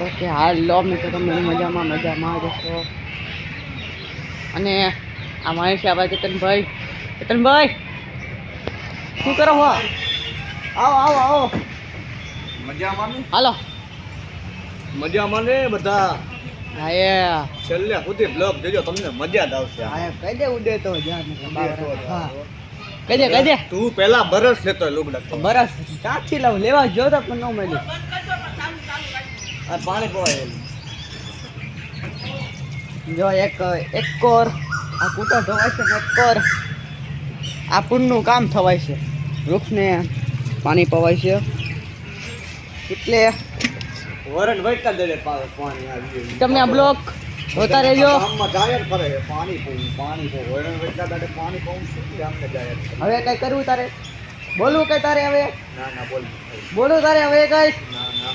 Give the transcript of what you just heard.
Okay હાલો મિત્રો, તમે મજામાં જશો. અને આ મારી છે આપણા કેતનભાઈ શું કરો હો? આવો મજામાં ને? હાલો મજામાં ને બધા? હા એ છેલ્લે સુધી બ્લોગ જોજો, તમને મજા જ આવશે. હા કહી દે ઉડે તો હા કહી દે તું પેલા બરસ લેતો લુગડા બરસ ક્યાંથી લાવ લેવા જો તો પણ ન મળ્યું. આ પાણી પવાય જો એક કોર આ કૂટર ધોવાય છે ને એક કોર આ પુણનું કામ થવાય છે. વૃક્ષને પાણી પવાય છે એટલે વરણ વળતા દે પાણી આવી તમે આ બ્લોક જોતા રહેજો. ગામમાં જાહેર કરે પાણી વરણ વળતા દે પાણી પવું શું ગામને જાહેર કરે. હવે કઈ કરવું તારે? બોલવું કઈ તારે? હવે ના બોલ બોલું તારે હવે કઈ? ના